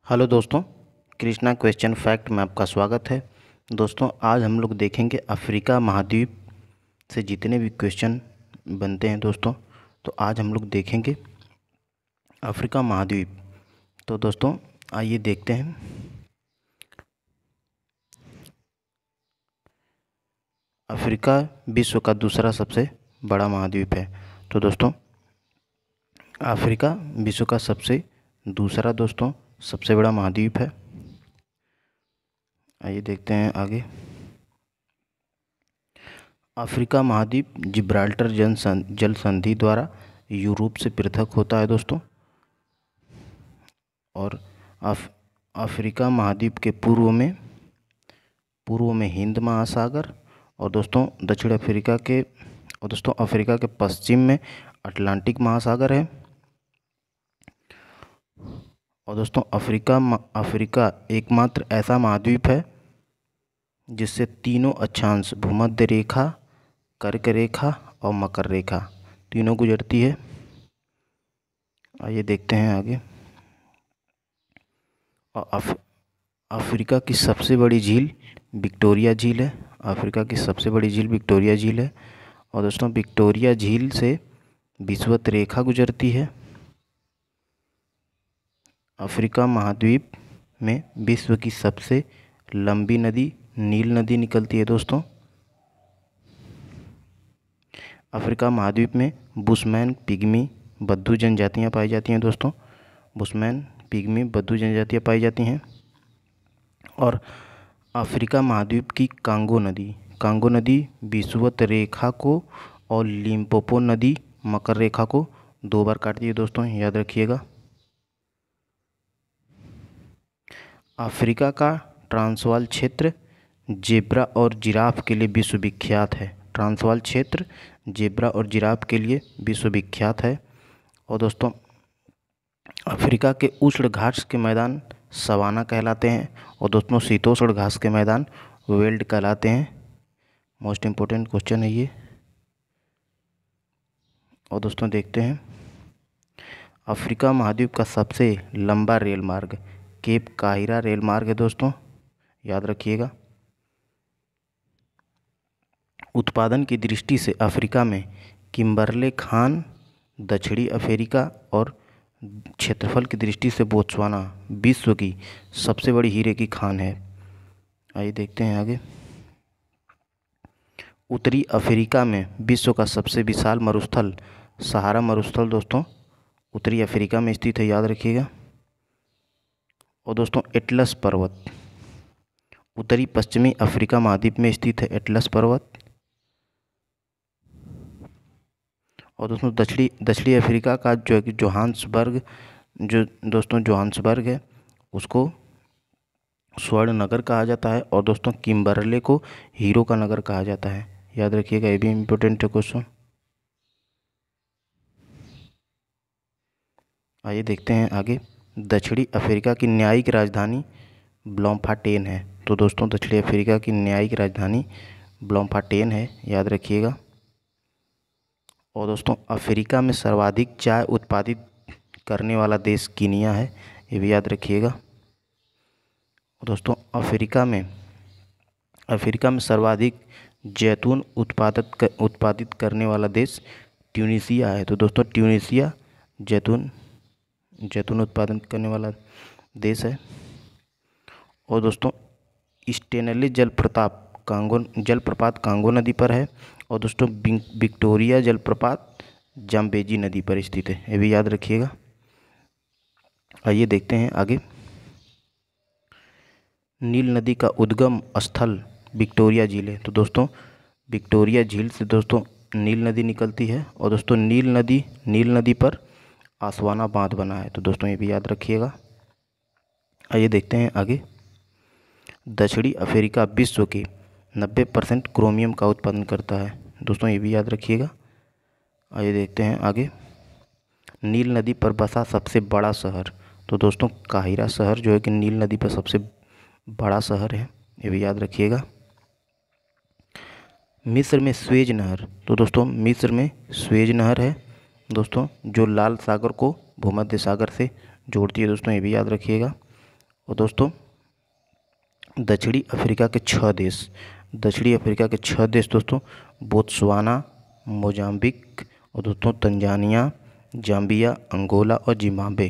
Hello दोस्तों, Krishna question fact में आपका स्वागत है। दोस्तों, आज हम लोग देखेंगे अफ्रीका महाद्वीप से जितने भी क्वेश्चन बनते हैं दोस्तों, तो आज हम लोग देखेंगे अफ्रीका महाद्वीप। तो दोस्तों आइए देखते हैं। अफ्रीका विश्व का दूसरा सबसे बड़ा महाद्वीप है। तो दोस्तों अफ्रीका विश्व का दूसरा सबसे बड़ा महाद्वीप है। आइए देखते हैं आगे। अफ्रीका महाद्वीप जिब्राल्टर जल संधि द्वारा यूरोप से पृथक होता है दोस्तों। और अफ्रीका महाद्वीप के पूर्व में हिंद महासागर और दोस्तों अफ्रीका के पश्चिम में अटलांटिक महासागर है। और दोस्तों अफ्रीका एकमात्र ऐसा महाद्वीप है जिससे तीनों अक्षांश भूमध्य रेखा, कर्क रेखा और मकर रेखा तीनों गुजरती है। आइए देखते हैं आगे। अफ्रीका की सबसे बड़ी झील विक्टोरिया झील है। अफ्रीका की सबसे बड़ी झील विक्टोरिया झील है। और दोस्तों विक्टोरिया झील से विषुवत रेखा गुजरती है। अफ्रीका महाद्वीप में विश्व की सबसे लंबी नदी नील नदी निकलती है दोस्तों। अफ्रीका महाद्वीप में बुशमैन, पिग्मी, बद्दू जनजातियाँ पाई जाती हैं दोस्तों। बुशमैन, पिग्मी, बद्दू जनजातियाँ पाई जाती हैं। और अफ्रीका महाद्वीप की कांगो नदी विषुवत रेखा को और लिम्पोपो नदी मकर रेखा को 2 बार काटती है दोस्तों, याद रखिएगा। अफ्रीका का ट्रांसवाल क्षेत्र जेब्रा और जिराफ के लिए विश्वविख्यात है। ट्रांसवाल क्षेत्र जेब्रा और जिराफ के लिए विश्वविख्यात है। और दोस्तों अफ्रीका के उष्ण घास के मैदान सवाना कहलाते हैं और दोस्तों शीतोष्ण घास के मैदान वेल्ड कहलाते हैं। मोस्ट इम्पोर्टेंट क्वेश्चन है ये। और दोस्तों देखते हैं अफ्रीका महाद्वीप का सबसे लंबा रेल मार्ग केप काहिरा रेल मार्ग है दोस्तों, याद रखिएगा। उत्पादन की दृष्टि से अफ्रीका में किम्बरले खान दक्षिणी अफ्रीका और क्षेत्रफल की दृष्टि से बोत्सवाना विश्व की सबसे बड़ी हीरे की खान है। आइए देखते हैं आगे। उत्तरी अफ्रीका में विश्व का सबसे विशाल मरुस्थल सहारा मरुस्थल दोस्तों उत्तरी अफ्रीका में स्थित है, याद रखिएगा। और दोस्तों एटलस पर्वत उत्तरी पश्चिमी अफ्रीका महाद्वीप में स्थित है एटलस पर्वत। और दोस्तों दक्षिणी अफ्रीका का जो है कि जोहान्सबर्ग है उसको स्वर्ण नगर कहा जाता है। और दोस्तों किम्बरले को हीरो का नगर कहा जाता है, याद रखिएगा। ये भी इम्पोर्टेंट है क्वेश्चन। आइए देखते हैं आगे। दक्षिणी अफ्रीका की न्यायिक राजधानी ब्लॉमफाटेन है। तो दोस्तों दक्षिणी अफ्रीका की न्यायिक राजधानी ब्लॉमफाटेन है, याद रखिएगा। और दोस्तों अफ्रीका में सर्वाधिक चाय उत्पादित करने वाला देश कीनिया है, ये भी याद रखिएगा। दोस्तों अफ्रीका में सर्वाधिक जैतून उत्पादित करने वाला देश ट्यूनीशिया है। तो दोस्तों ट्यूनीशिया जैतून उत्पादन करने वाला देश है। और दोस्तों स्टेनली जलप्रपात कांगो नदी पर है। और दोस्तों विक्टोरिया जलप्रपात जाम्बेजी नदी पर स्थित है, ये भी याद रखिएगा। आइए देखते हैं आगे। नील नदी का उद्गम स्थल विक्टोरिया झील है। तो दोस्तों विक्टोरिया झील से दोस्तों नील नदी निकलती है। और दोस्तों नील नदी पर आसवाना बांध बना है, तो दोस्तों ये भी याद रखिएगा। आइए देखते हैं आगे। दक्षिणी अफ्रीका विश्व के 90% क्रोमियम का उत्पादन करता है, दोस्तों ये भी याद रखिएगा। आइए देखते हैं आगे। नील नदी पर बसा सबसे बड़ा शहर, तो दोस्तों काहिरा शहर जो है कि नील नदी पर सबसे बड़ा शहर है, ये भी याद रखिएगा। मिस्र में स्वेज नहर, तो दोस्तों मिस्र में स्वेज नहर है दोस्तों, जो लाल सागर को भूमध्य सागर से जोड़ती है, दोस्तों ये भी याद रखिएगा। और दोस्तों दक्षिणी अफ्रीका के 6 देश, दक्षिणी अफ्रीका के 6 देश दोस्तों बोत्सवाना, मोजाम्बिक और दोस्तों तंजानिया, जाम्बिया, अंगोला और जिम्बाब्वे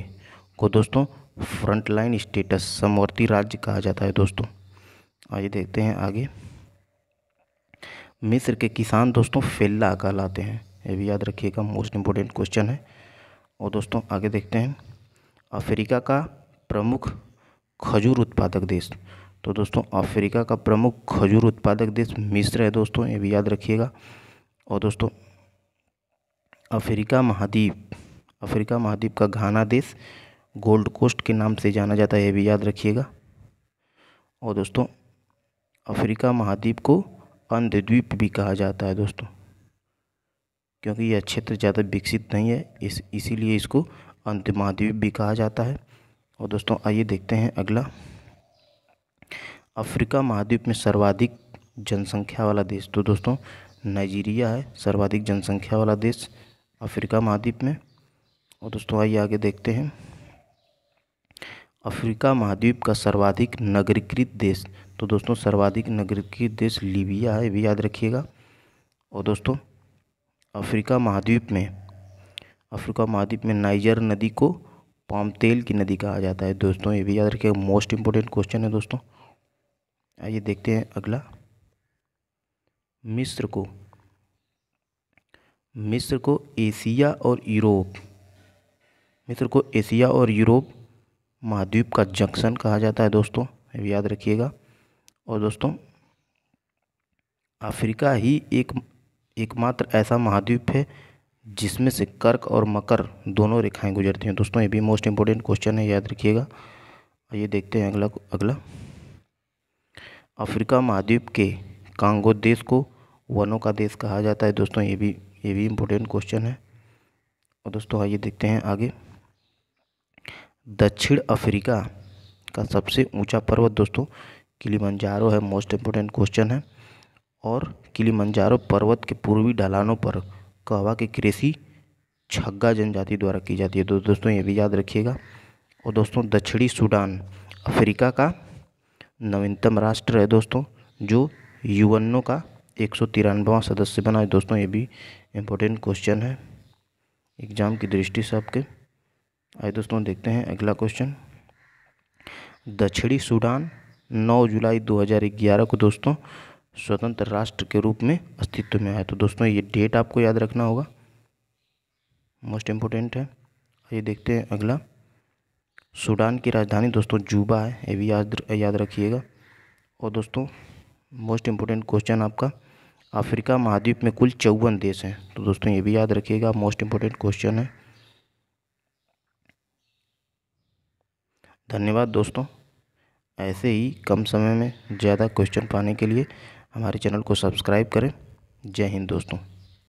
को दोस्तों फ्रंटलाइन स्टेटस समवर्ती राज्य कहा जाता है दोस्तों। आइए देखते हैं आगे। मिस्र के किसान दोस्तों फेल्ला कहलाते हैं, ये भी याद रखिएगा, मोस्ट इम्पोर्टेंट क्वेश्चन है। और दोस्तों आगे देखते हैं अफ्रीका का प्रमुख खजूर उत्पादक देश, तो दोस्तों अफ्रीका का प्रमुख खजूर उत्पादक देश मिस्र है दोस्तों, ये भी याद रखिएगा। और दोस्तों अफ्रीका महाद्वीप का घाना देश गोल्ड कोस्ट के नाम से जाना जाता है, ये भी याद रखिएगा। और दोस्तों अफ्रीका महाद्वीप को अंधद्वीप भी कहा जाता है दोस्तों, क्योंकि यह क्षेत्र ज़्यादा विकसित नहीं है, इसीलिए इसको अंध महाद्वीप भी कहा जाता है। और दोस्तों आइए देखते हैं अगला। अफ्रीका महाद्वीप में सर्वाधिक जनसंख्या वाला देश, तो दोस्तों नाइजीरिया है सर्वाधिक जनसंख्या वाला देश अफ्रीका महाद्वीप में। और दोस्तों आइए आगे देखते हैं अफ्रीका महाद्वीप का सर्वाधिक नगरीकृत देश, तो दोस्तों सर्वाधिक नगरीकृत देश लीबिया है, भी याद रखिएगा। और दोस्तों अफ्रीका महाद्वीप में नाइजर नदी को पाम तेल की नदी कहा जाता है दोस्तों, ये भी याद रखिएगा, मोस्ट इम्पोर्टेंट क्वेश्चन है दोस्तों। आइए देखते हैं अगला। मिस्र को एशिया और यूरोप महाद्वीप का जंक्शन कहा जाता है दोस्तों, ये भी याद रखिएगा। और दोस्तों अफ्रीका ही एकमात्र ऐसा महाद्वीप है जिसमें से कर्क और मकर दोनों रेखाएं गुजरती हैं दोस्तों, ये भी मोस्ट इम्पोर्टेंट क्वेश्चन है, याद रखिएगा। ये देखते हैं अगला। अफ्रीका महाद्वीप के कांगो देश को वनों का देश कहा जाता है दोस्तों, ये भी इम्पोर्टेंट क्वेश्चन है। और दोस्तों आइए देखते हैं आगे। दक्षिण अफ्रीका का सबसे ऊंचा पर्वत दोस्तों किलिमंजारो है, मोस्ट इम्पोर्टेंट क्वेश्चन है। और किलिमंजारो पर्वत के पूर्वी ढलानों पर कहवा की कृषि छग्गा जनजाति द्वारा की जाती है, तो दोस्तों ये भी याद रखिएगा। और दोस्तों दक्षिणी सूडान अफ्रीका का नवीनतम राष्ट्र है दोस्तों, जो यूएनओ का 193वां सदस्य बना है दोस्तों, ये भी इम्पोर्टेंट क्वेश्चन है एग्जाम की दृष्टि से आपके। आइए दोस्तों देखते हैं अगला क्वेश्चन। दक्षिणी सूडान 9 जुलाई 2011 को दोस्तों स्वतंत्र राष्ट्र के रूप में अस्तित्व में आया, तो दोस्तों ये डेट आपको याद रखना होगा, मोस्ट इम्पोर्टेंट है। आइए देखते हैं अगला। सूडान की राजधानी दोस्तों जूबा है, ये भी याद रखिएगा। और दोस्तों मोस्ट इम्पोर्टेंट क्वेश्चन आपका, अफ्रीका महाद्वीप में कुल 54 देश हैं, तो दोस्तों ये भी याद रखिएगा, मोस्ट इम्पोर्टेंट क्वेश्चन है। धन्यवाद दोस्तों। ऐसे ही कम समय में ज़्यादा क्वेश्चन पाने के लिए हमारे चैनल को सब्सक्राइब करें। जय हिंद दोस्तों।